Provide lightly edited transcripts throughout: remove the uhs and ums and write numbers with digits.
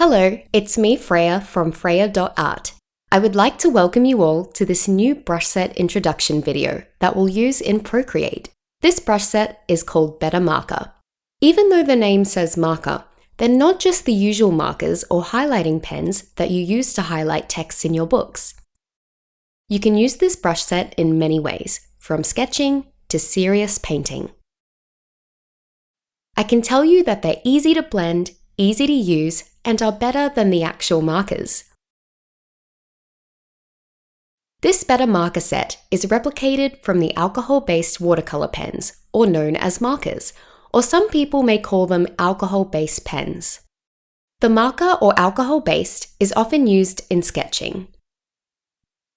Hello, it's me Freya from Freya.art. I would like to welcome you all to this new brush set introduction video that we'll use in Procreate. This brush set is called Better Marker. Even though the name says marker, they're not just the usual markers or highlighting pens that you use to highlight texts in your books. You can use this brush set in many ways, from sketching to serious painting. I can tell you that they're easy to blend, easy to use, and are better than the actual markers. This Better Marker set is replicated from the alcohol-based watercolor pens, or known as markers, or some people may call them alcohol-based pens. The marker or alcohol-based is often used in sketching.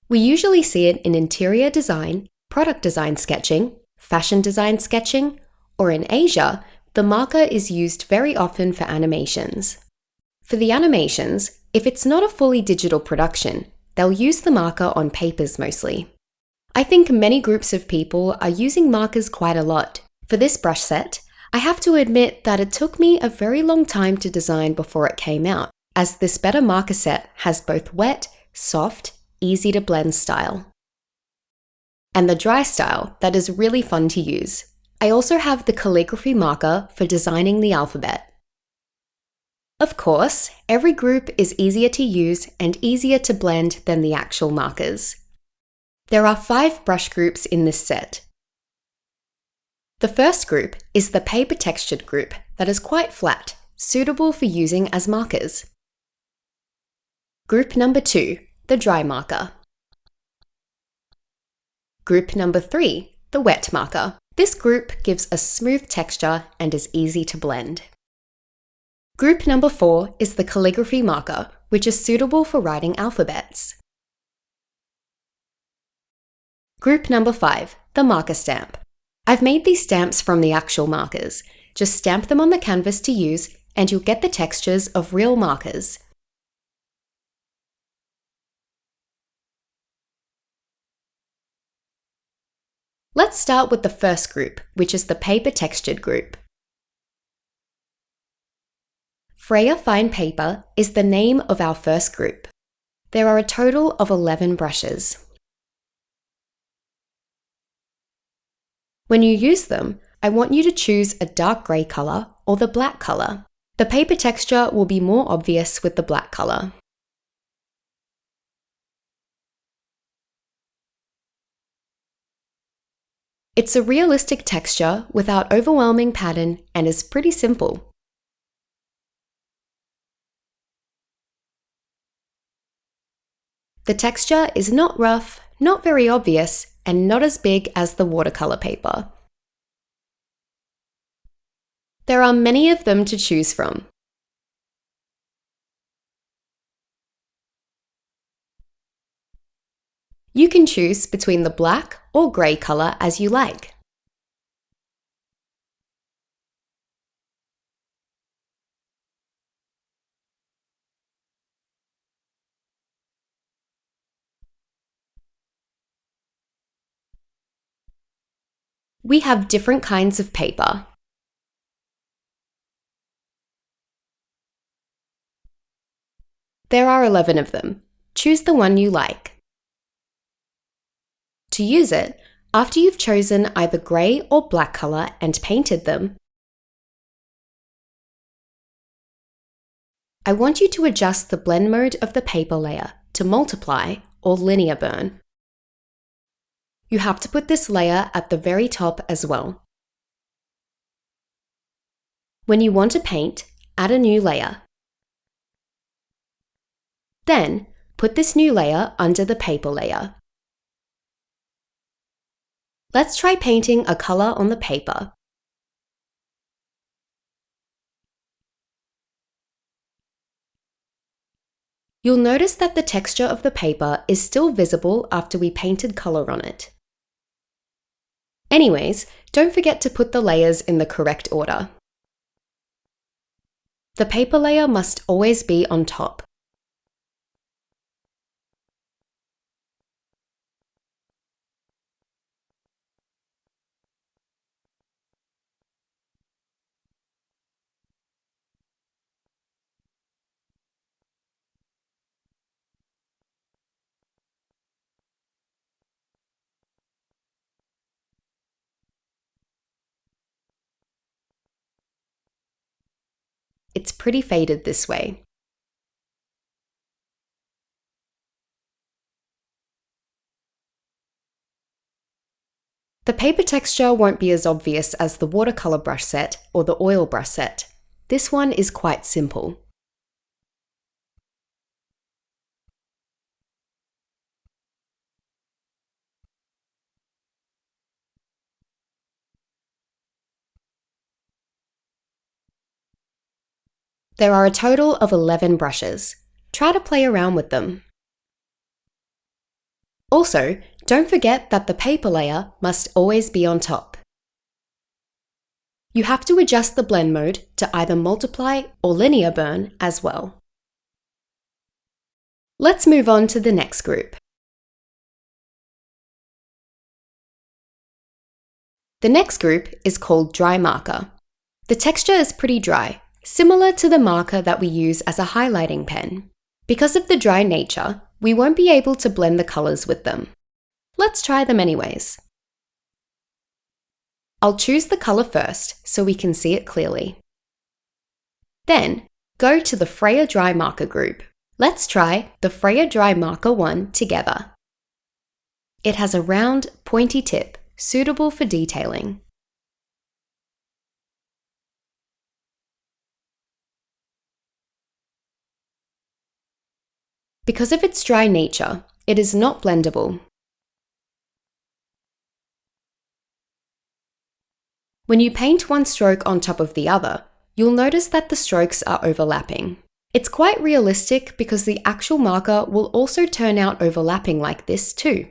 We usually see it in interior design, product design sketching, fashion design sketching, or in Asia, the marker is used very often for animations. For the animations, if it's not a fully digital production, they'll use the marker on papers mostly. I think many groups of people are using markers quite a lot. For this brush set, I have to admit that it took me a very long time to design before it came out, as this Better Marker set has both wet, soft, easy to blend style, and the dry style that is really fun to use. I also have the calligraphy marker for designing the alphabet. Of course, every group is easier to use and easier to blend than the actual markers. There are 5 brush groups in this set. The first group is the paper textured group that is quite flat, suitable for using as markers. Group number 2, the dry marker. Group number 3, the wet marker. This group gives a smooth texture and is easy to blend. Group number 4 is the calligraphy marker, which is suitable for writing alphabets. Group number 5, the marker stamp. I've made these stamps from the actual markers. Just stamp them on the canvas to use and you'll get the textures of real markers. Let's start with the first group, which is the paper textured group. Freya Fine Paper is the name of our first group. There are a total of 11 brushes. When you use them, I want you to choose a dark grey colour or the black colour. The paper texture will be more obvious with the black colour. It's a realistic texture without overwhelming pattern and is pretty simple. The texture is not rough, not very obvious, and not as big as the watercolor paper. There are many of them to choose from. You can choose between the black or grey color as you like. We have different kinds of paper. There are 11 of them. Choose the one you like. To use it, after you've chosen either grey or black colour and painted them, I want you to adjust the blend mode of the paper layer to multiply or linear burn. You have to put this layer at the very top as well. When you want to paint, add a new layer. Then, put this new layer under the paper layer. Let's try painting a colour on the paper. You'll notice that the texture of the paper is still visible after we painted colour on it. Anyways, don't forget to put the layers in the correct order. The paper layer must always be on top. It's pretty faded this way. The paper texture won't be as obvious as the watercolor brush set or the oil brush set. This one is quite simple. There are a total of 11 brushes. Try to play around with them. Also, don't forget that the paper layer must always be on top. You have to adjust the blend mode to either multiply or linear burn as well. Let's move on to the next group. The next group is called dry marker. The texture is pretty dry, similar to the marker that we use as a highlighting pen. Because of the dry nature, we won't be able to blend the colors with them. Let's try them anyways. I'll choose the color first so we can see it clearly. Then, go to the Freya Dry Marker group. Let's try the Freya Dry Marker 1 together. It has a round, pointy tip, suitable for detailing. Because of its dry nature, it is not blendable. When you paint one stroke on top of the other, you'll notice that the strokes are overlapping. It's quite realistic because the actual marker will also turn out overlapping like this too.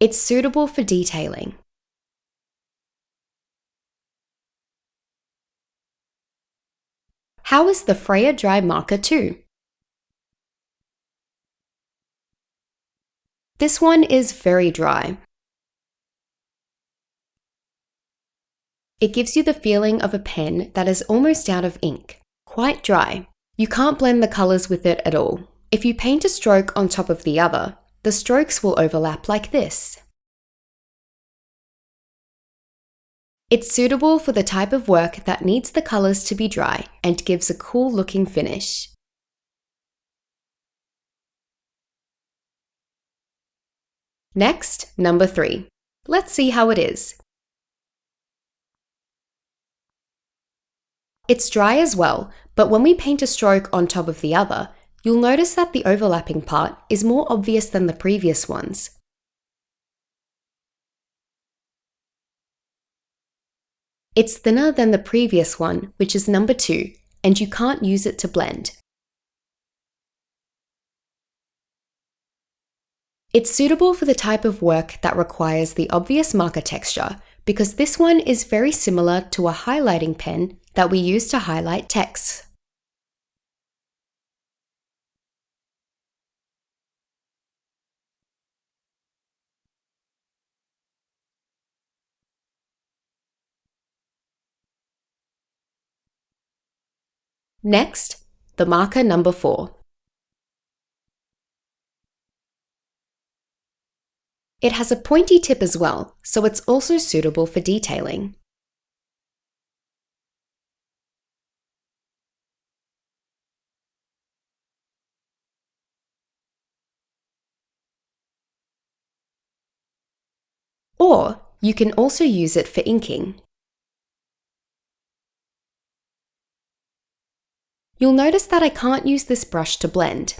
It's suitable for detailing. How is the Freya Dry Marker 2? This one is very dry. It gives you the feeling of a pen that is almost out of ink, quite dry. You can't blend the colors with it at all. If you paint a stroke on top of the other, the strokes will overlap like this. It's suitable for the type of work that needs the colors to be dry and gives a cool looking finish. Next, number 3. Let's see how it is. It's dry as well, but when we paint a stroke on top of the other, you'll notice that the overlapping part is more obvious than the previous ones. It's thinner than the previous one, which is number 2, and you can't use it to blend. It's suitable for the type of work that requires the obvious marker texture because this one is very similar to a highlighting pen that we use to highlight text. Next, the marker number 4. It has a pointy tip as well, so it's also suitable for detailing. Or you can also use it for inking. You'll notice that I can't use this brush to blend.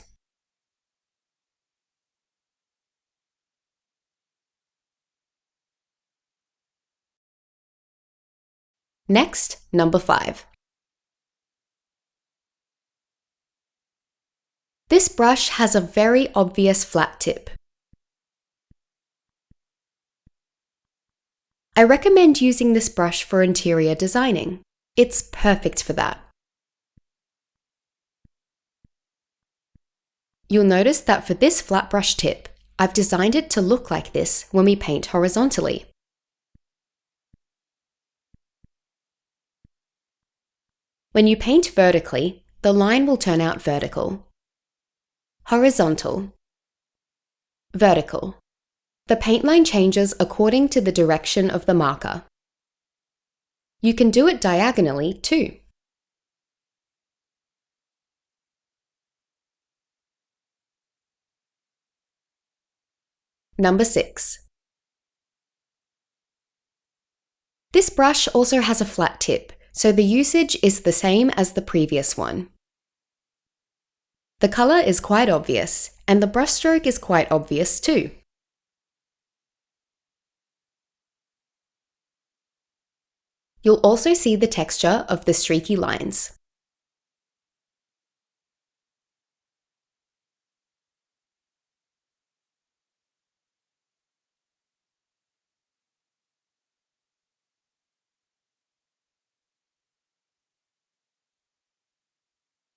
Next, number 5. This brush has a very obvious flat tip. I recommend using this brush for interior designing. It's perfect for that. You'll notice that for this flat brush tip, I've designed it to look like this when we paint horizontally. When you paint vertically, the line will turn out vertical. Horizontal. Vertical. The paint line changes according to the direction of the marker. You can do it diagonally too. Number 6. This brush also has a flat tip, so the usage is the same as the previous one. The colour is quite obvious, and the brushstroke is quite obvious too. You'll also see the texture of the streaky lines.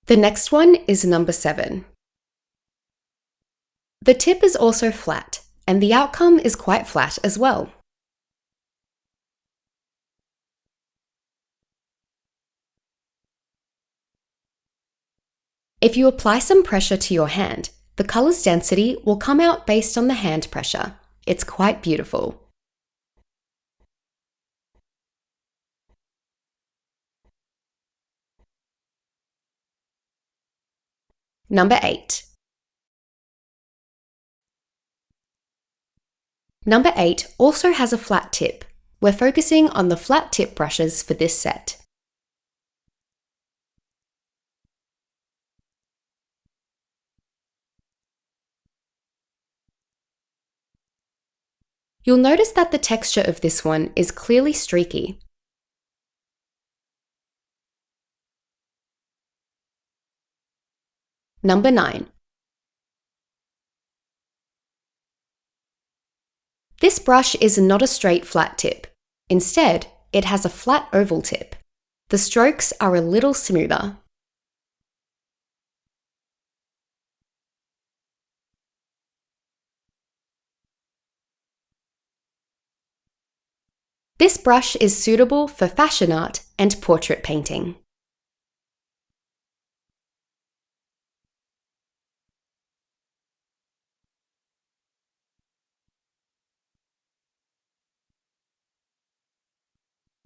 The next one is number 7. The tip is also flat, and the outcome is quite flat as well. If you apply some pressure to your hand, the colour's density will come out based on the hand pressure. It's quite beautiful. Number 8. Number 8 also has a flat tip. We're focusing on the flat tip brushes for this set. You'll notice that the texture of this one is clearly streaky. Number 9. This brush is not a straight flat tip. Instead, it has a flat oval tip. The strokes are a little smoother. This brush is suitable for fashion art and portrait painting.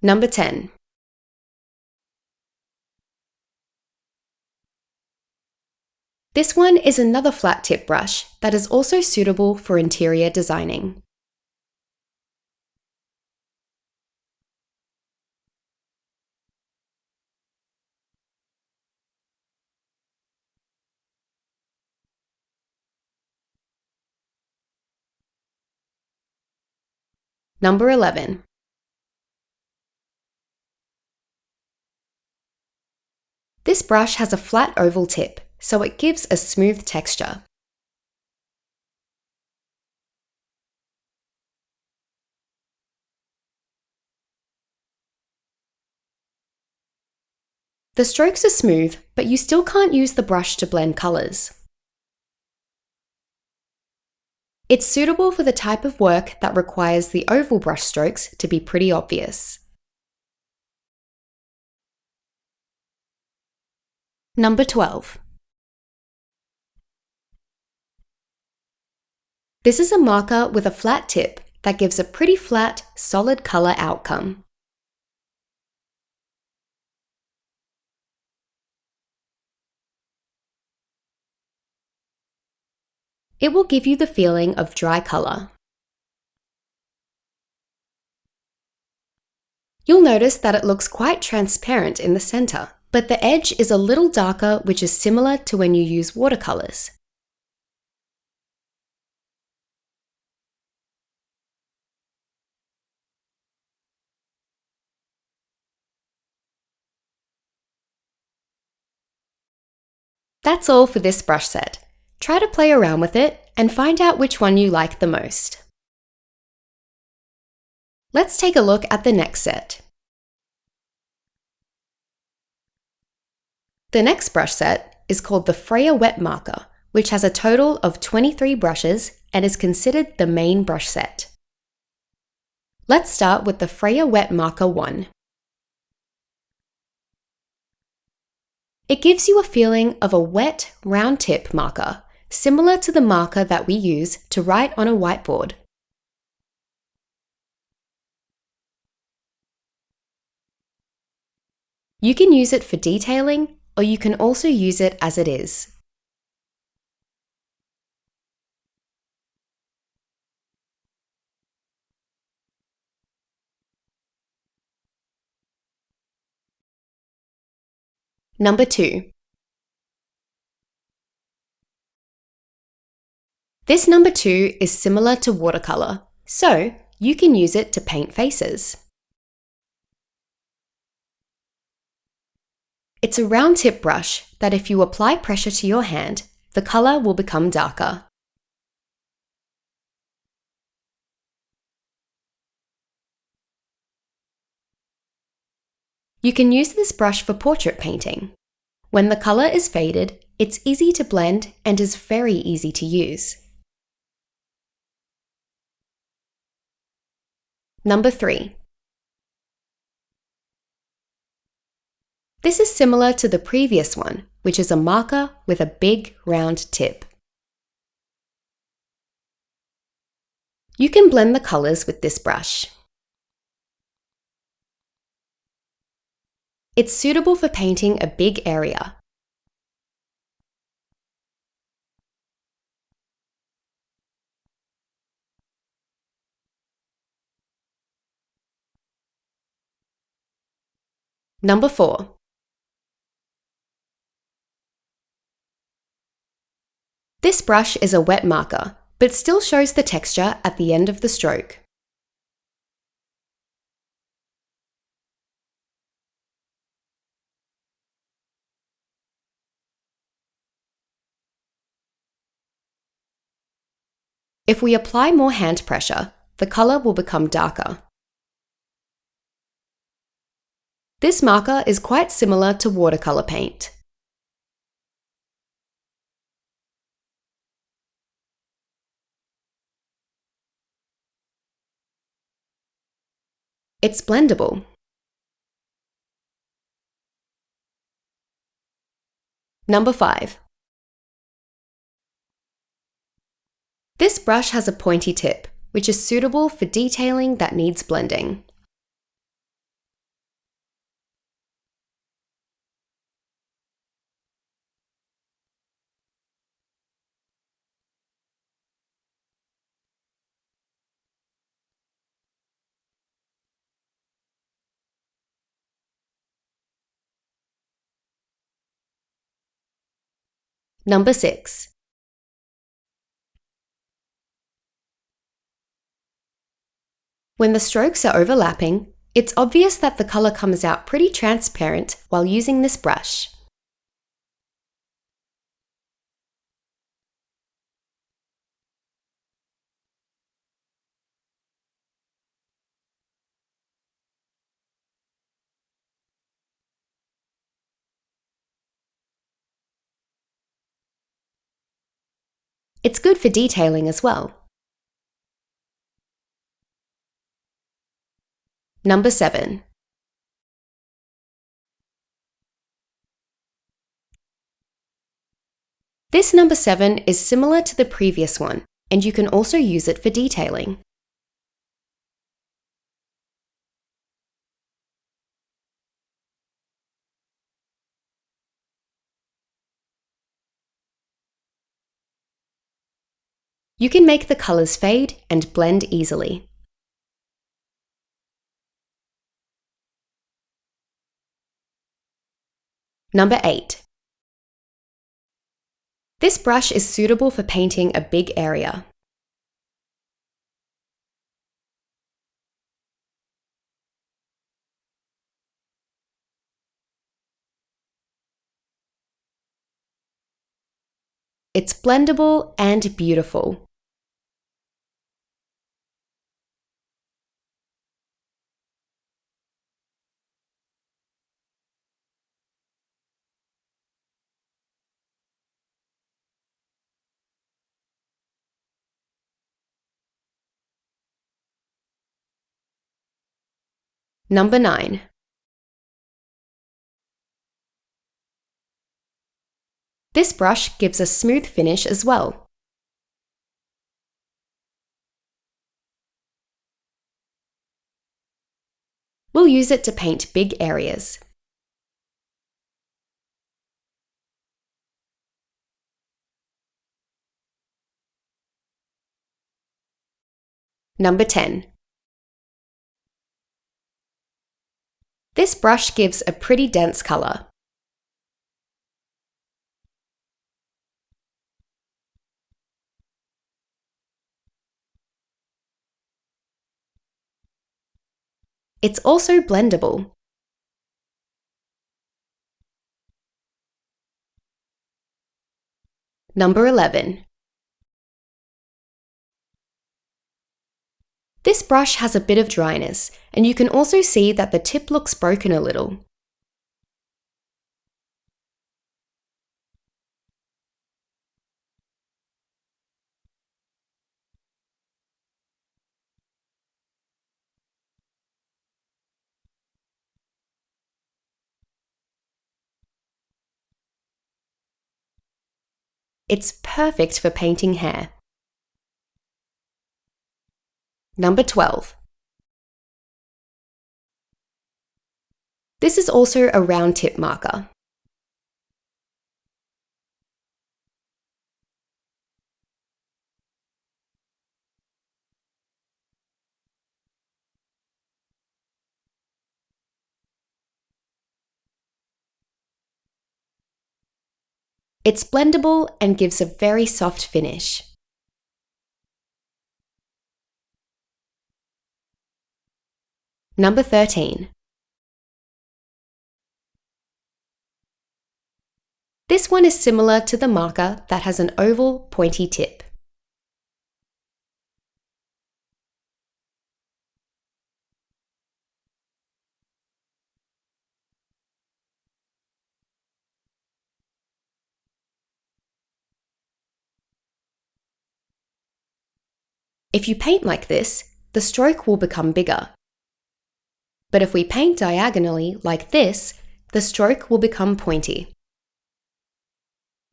Number 10. This one is another flat tip brush that is also suitable for interior designing. Number 11. This brush has a flat oval tip, so it gives a smooth texture. The strokes are smooth, but you still can't use the brush to blend colours. It's suitable for the type of work that requires the oval brush strokes to be pretty obvious. Number 12. This is a marker with a flat tip that gives a pretty flat, solid colour outcome. It will give you the feeling of dry colour. You'll notice that it looks quite transparent in the centre, but the edge is a little darker, which is similar to when you use watercolours. That's all for this brush set. Try to play around with it and find out which one you like the most. Let's take a look at the next set. The next brush set is called the Freya Wet Marker, which has a total of 23 brushes and is considered the main brush set. Let's start with the Freya Wet Marker 1. It gives you a feeling of a wet, round tip marker, similar to the marker that we use to write on a whiteboard. You can use it for detailing, or you can also use it as it is. Number 2. This number 2 is similar to watercolor, so you can use it to paint faces. It's a round tip brush that if you apply pressure to your hand, the color will become darker. You can use this brush for portrait painting. When the color is faded, it's easy to blend and is very easy to use. Number 3. This is similar to the previous one, which is a marker with a big round tip. You can blend the colors with this brush. It's suitable for painting a big area. Number 4. This brush is a wet marker, but still shows the texture at the end of the stroke. If we apply more hand pressure, the color will become darker. This marker is quite similar to watercolor paint. It's blendable. Number 5. This brush has a pointy tip, which is suitable for detailing that needs blending. Number 6. When the strokes are overlapping, it's obvious that the color comes out pretty transparent while using this brush. It's good for detailing as well. Number 7. This number 7 is similar to the previous one, and you can also use it for detailing. You can make the colors fade and blend easily. Number 8. This brush is suitable for painting a big area. It's blendable and beautiful. Number 9. This brush gives a smooth finish as well. We'll use it to paint big areas. Number 10. This brush gives a pretty dense color. It's also blendable. Number 11. This brush has a bit of dryness, and you can also see that the tip looks broken a little. It's perfect for painting hair. Number 12. This is also a round tip marker. It's blendable and gives a very soft finish. Number 13. This one is similar to the marker that has an oval, pointy tip. If you paint like this, the stroke will become bigger. But if we paint diagonally like this, the stroke will become pointy.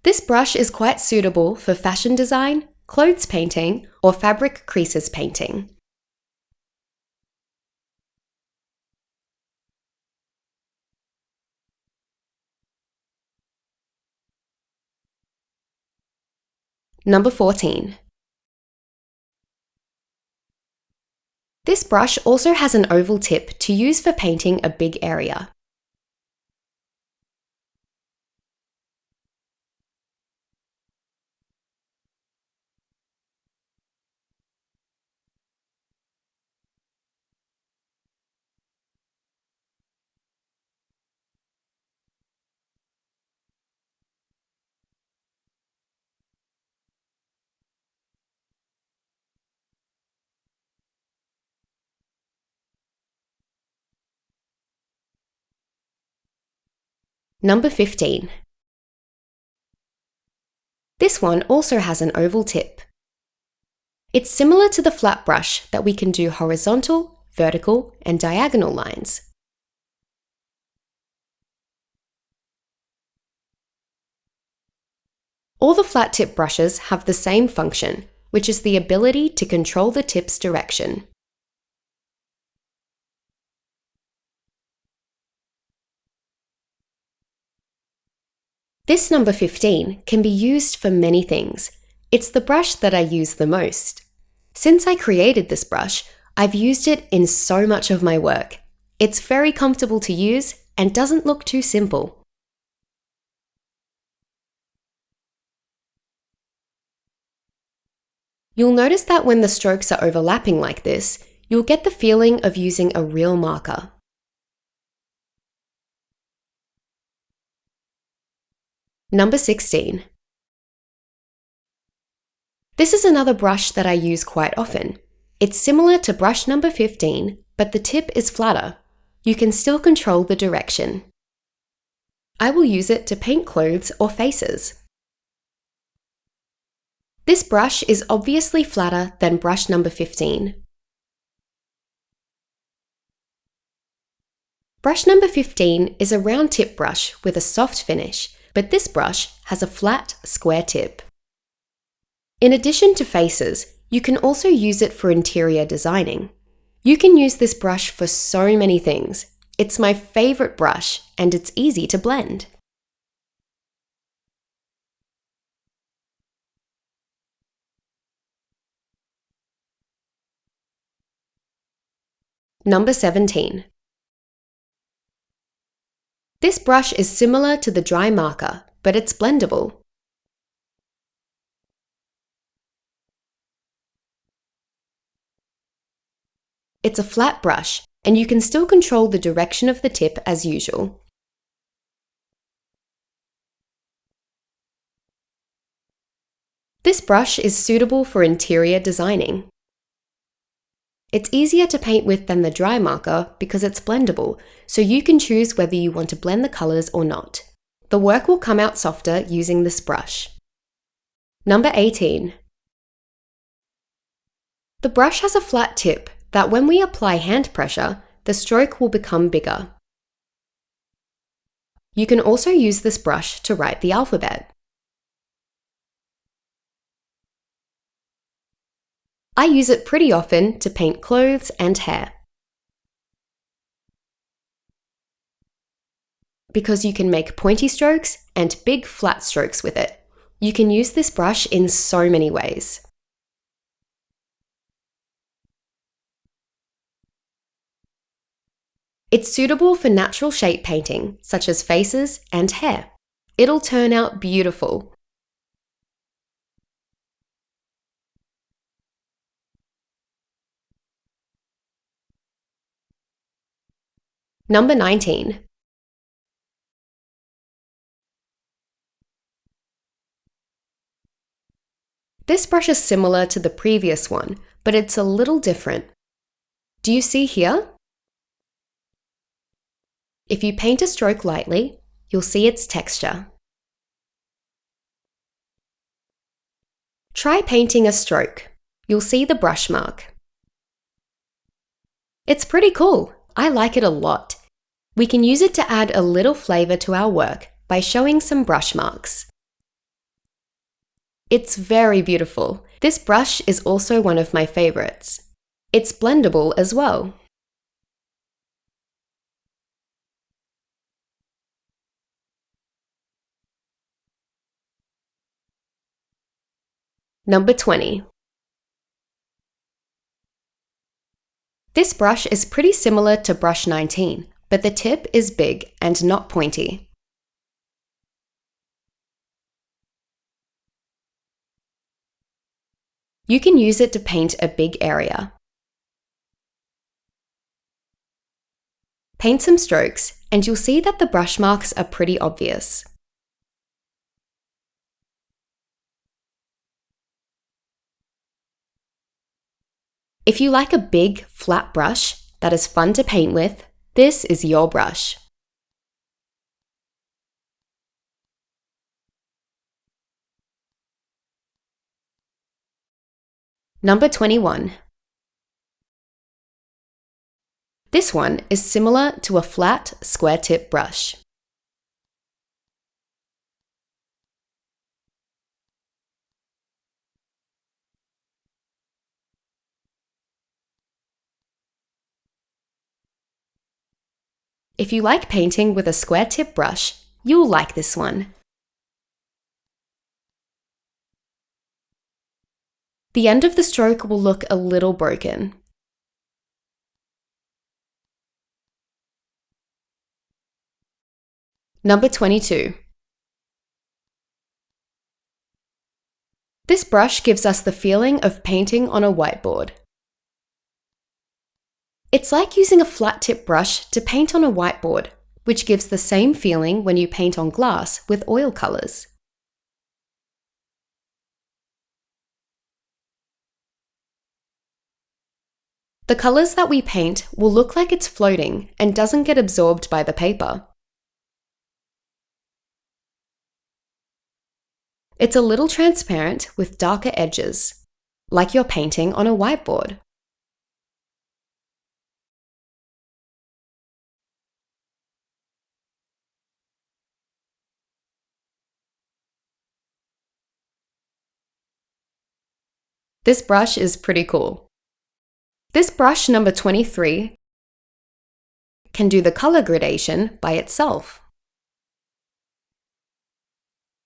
This brush is quite suitable for fashion design, clothes painting, or fabric creases painting. Number 14. This brush also has an oval tip to use for painting a big area. Number 15. This one also has an oval tip. It's similar to the flat brush that we can do horizontal, vertical, and diagonal lines. All the flat tip brushes have the same function, which is the ability to control the tip's direction. This number 15 can be used for many things. It's the brush that I use the most. Since I created this brush, I've used it in so much of my work. It's very comfortable to use and doesn't look too simple. You'll notice that when the strokes are overlapping like this, you'll get the feeling of using a real marker. Number 16. This is another brush that I use quite often. It's similar to brush number 15, but the tip is flatter. You can still control the direction. I will use it to paint clothes or faces. This brush is obviously flatter than brush number 15. Brush number 15 is a round tip brush with a soft finish, but this brush has a flat, square tip. In addition to faces, you can also use it for interior designing. You can use this brush for so many things. It's my favorite brush, and it's easy to blend. Number 17. This brush is similar to the dry marker, but it's blendable. It's a flat brush, and you can still control the direction of the tip as usual. This brush is suitable for interior designing. It's easier to paint with than the dry marker because it's blendable, so you can choose whether you want to blend the colors or not. The work will come out softer using this brush. Number 18. The brush has a flat tip that when we apply hand pressure, the stroke will become bigger. You can also use this brush to write the alphabet. I use it pretty often to paint clothes and hair. Because you can make pointy strokes and big flat strokes with it. You can use this brush in so many ways. It's suitable for natural shape painting, such as faces and hair. It'll turn out beautiful. Number 19. This brush is similar to the previous one, but it's a little different. Do you see here? If you paint a stroke lightly, you'll see its texture. Try painting a stroke. You'll see the brush mark. It's pretty cool. I like it a lot. We can use it to add a little flavor to our work by showing some brush marks. It's very beautiful. This brush is also one of my favorites. It's blendable as well. Number 20. This brush is pretty similar to brush 19, but the tip is big and not pointy. You can use it to paint a big area. Paint some strokes, and you'll see that the brush marks are pretty obvious. If you like a big, flat brush that is fun to paint with, this is your brush. Number 21. This one is similar to a flat, square tip brush. If you like painting with a square tip brush, you'll like this one. The end of the stroke will look a little broken. Number 22. This brush gives us the feeling of painting on a whiteboard. It's like using a flat tip brush to paint on a whiteboard, which gives the same feeling when you paint on glass with oil colors. The colors that we paint will look like it's floating and doesn't get absorbed by the paper. It's a little transparent with darker edges, like you're painting on a whiteboard. This brush is pretty cool. This brush number 23 can do the color gradation by itself.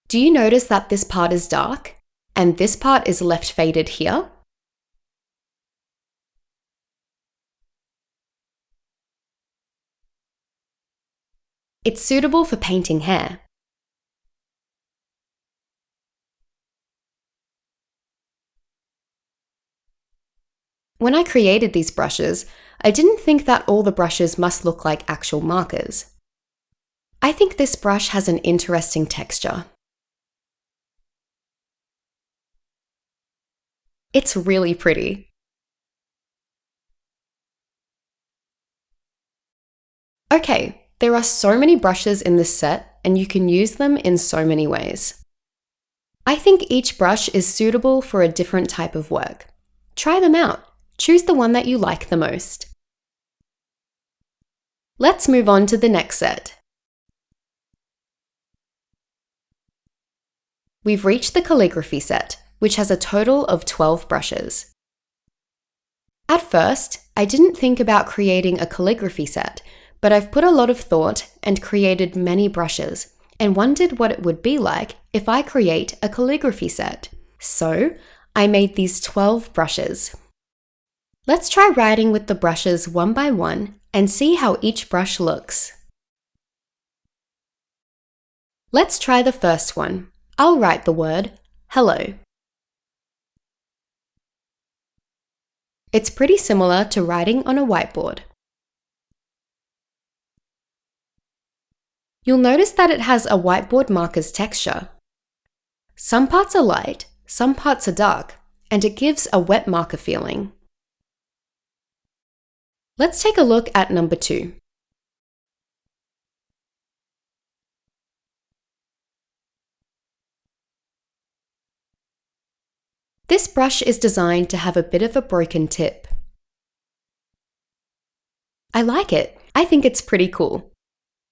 Do you notice that this part is dark and this part is left faded here? It's suitable for painting hair. When I created these brushes, I didn't think that all the brushes must look like actual markers. I think this brush has an interesting texture. It's really pretty. Okay, there are so many brushes in this set, and you can use them in so many ways. I think each brush is suitable for a different type of work. Try them out. Choose the one that you like the most. Let's move on to the next set. We've reached the Calligraphy Set, which has a total of 12 brushes. At first, I didn't think about creating a calligraphy set, but I've put a lot of thought and created many brushes, and wondered what it would be like if I create a calligraphy set. So, I made these 12 brushes. Let's try writing with the brushes one by one and see how each brush looks. Let's try the first one. I'll write the word hello. It's pretty similar to writing on a whiteboard. You'll notice that it has a whiteboard marker's texture. Some parts are light, some parts are dark, and it gives a wet marker feeling. Let's take a look at number 2. This brush is designed to have a bit of a broken tip. I like it. I think it's pretty cool.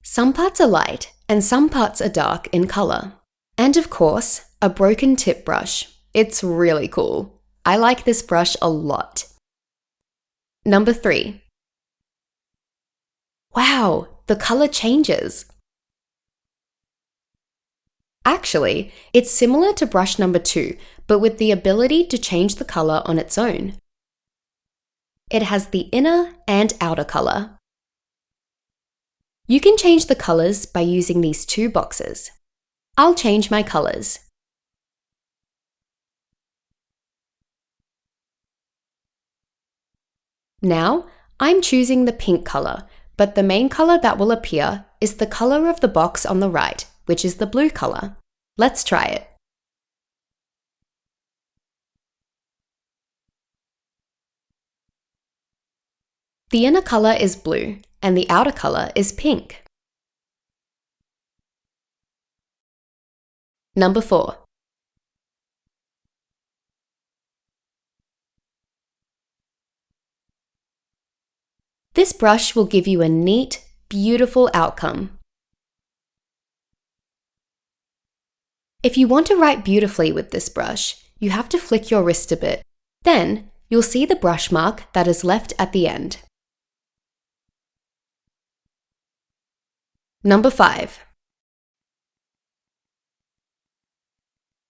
Some parts are light and some parts are dark in color. And of course, a broken tip brush. It's really cool. I like this brush a lot. Number 3. Wow, the color changes. Actually, it's similar to brush number 2, but with the ability to change the color on its own. It has the inner and outer color. You can change the colors by using these 2 boxes. I'll change my colors. Now, I'm choosing the pink color, but the main color that will appear is the color of the box on the right, which is the blue color. Let's try it. The inner color is blue, and the outer color is pink. Number 4. This brush will give you a neat, beautiful outcome. If you want to write beautifully with this brush, you have to flick your wrist a bit. Then, you'll see the brush mark that is left at the end. Number 5.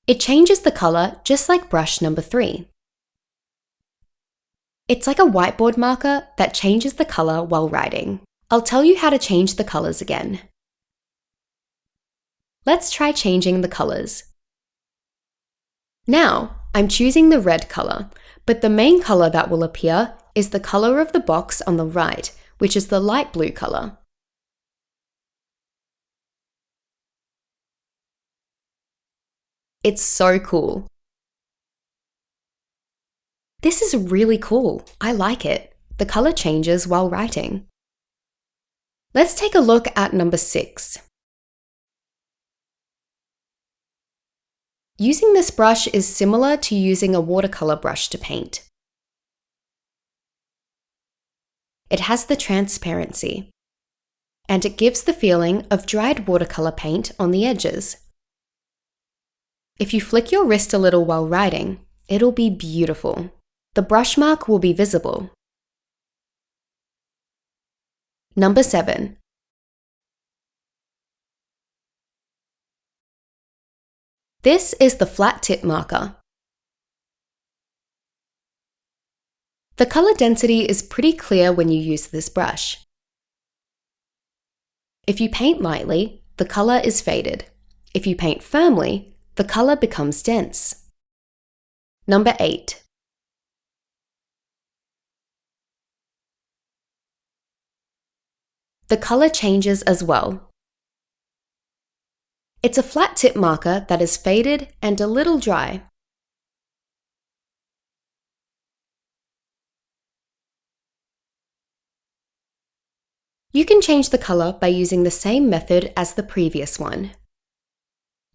It changes the color just like brush number 3. It's like a whiteboard marker that changes the color while writing. I'll tell you how to change the colors again. Let's try changing the colors. Now, I'm choosing the red color, but the main color that will appear is the color of the box on the right, which is the light blue color. It's so cool. This is really cool. I like it. The color changes while writing. Let's take a look at number 6. Using this brush is similar to using a watercolor brush to paint. It has the transparency, and it gives the feeling of dried watercolor paint on the edges. If you flick your wrist a little while writing, it'll be beautiful. The brush mark will be visible. Number 7. This is the flat tip marker. The color density is pretty clear when you use this brush. If you paint lightly, the color is faded. If you paint firmly, the color becomes dense. Number 8. The color changes as well. It's a flat tip marker that is faded and a little dry. You can change the color by using the same method as the previous one.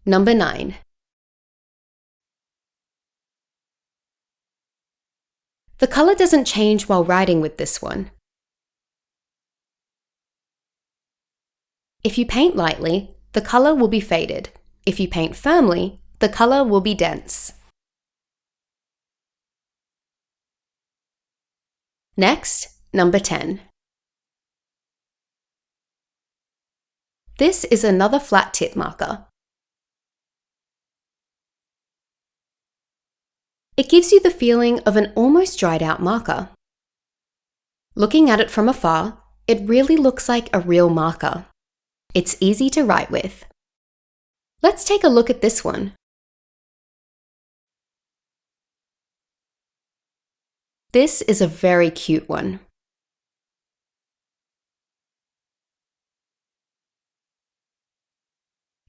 Number 9. The color doesn't change while writing with this one. If you paint lightly, the color will be faded. If you paint firmly, the color will be dense. Next, number 10. This is another flat tip marker. It gives you the feeling of an almost dried out marker. Looking at it from afar, it really looks like a real marker. It's easy to write with. Let's take a look at this one. This is a very cute one.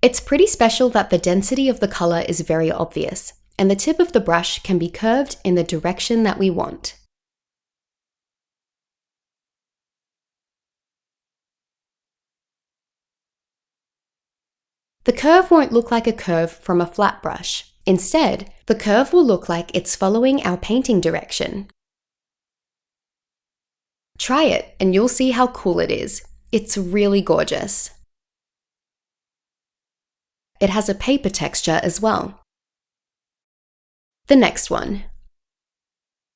It's pretty special that the density of the color is very obvious, and the tip of the brush can be curved in the direction that we want. The curve won't look like a curve from a flat brush. Instead, the curve will look like it's following our painting direction. Try it and you'll see how cool it is. It's really gorgeous. It has a paper texture as well. The next one.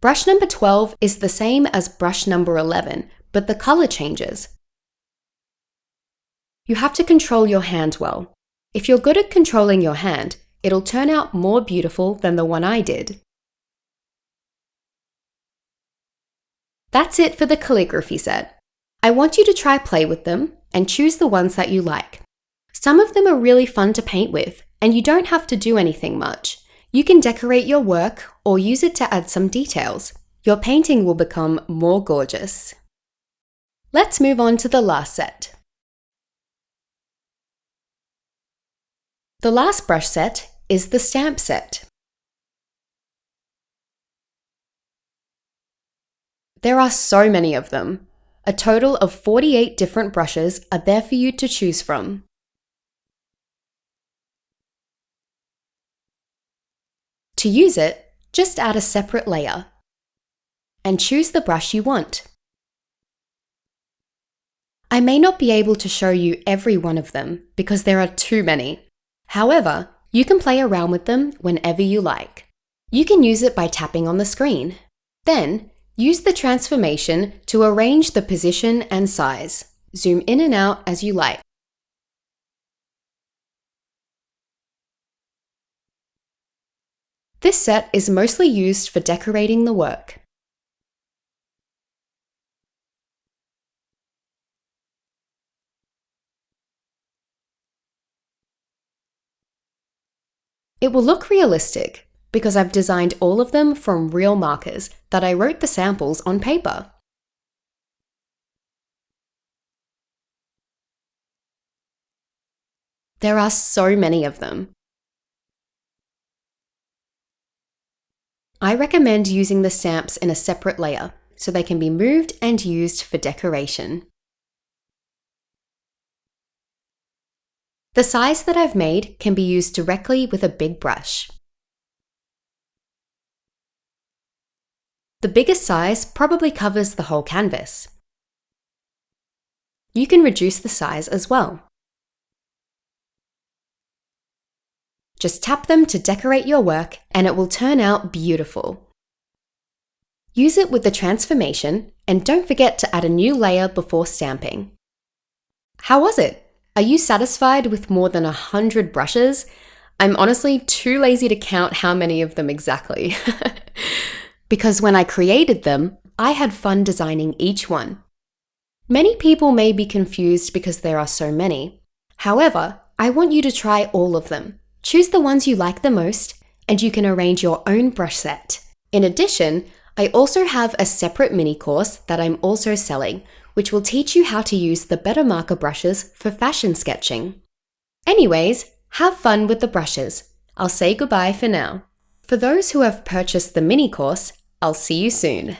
Brush number 12 is the same as brush number 11, but the color changes. You have to control your hand well. If you're good at controlling your hand, it'll turn out more beautiful than the one I did. That's it for the calligraphy set. I want you to try play with them and choose the ones that you like. Some of them are really fun to paint with, and you don't have to do anything much. You can decorate your work or use it to add some details. Your painting will become more gorgeous. Let's move on to the last set. The last brush set is the stamp set. There are so many of them. A total of 48 different brushes are there for you to choose from. To use it, just add a separate layer and choose the brush you want. I may not be able to show you every one of them because there are too many. However, you can play around with them whenever you like. You can use it by tapping on the screen. Then, use the transformation to arrange the position and size. Zoom in and out as you like. This set is mostly used for decorating the work. It will look realistic because I've designed all of them from real markers that I wrote the samples on paper. There are so many of them. I recommend using the stamps in a separate layer so they can be moved and used for decoration. The size that I've made can be used directly with a big brush. The biggest size probably covers the whole canvas. You can reduce the size as well. Just tap them to decorate your work and it will turn out beautiful. Use it with the transformation and don't forget to add a new layer before stamping. How was it? Are you satisfied with more than 100 brushes? I'm honestly too lazy to count how many of them exactly. Because when I created them, I had fun designing each one. Many people may be confused because there are so many. However, I want you to try all of them. Choose the ones you like the most, and you can arrange your own brush set. In addition, I also have a separate mini course that I'm also selling, which will teach you how to use the better marker brushes for fashion sketching. Anyways, have fun with the brushes. I'll say goodbye for now. For those who have purchased the mini course, I'll see you soon.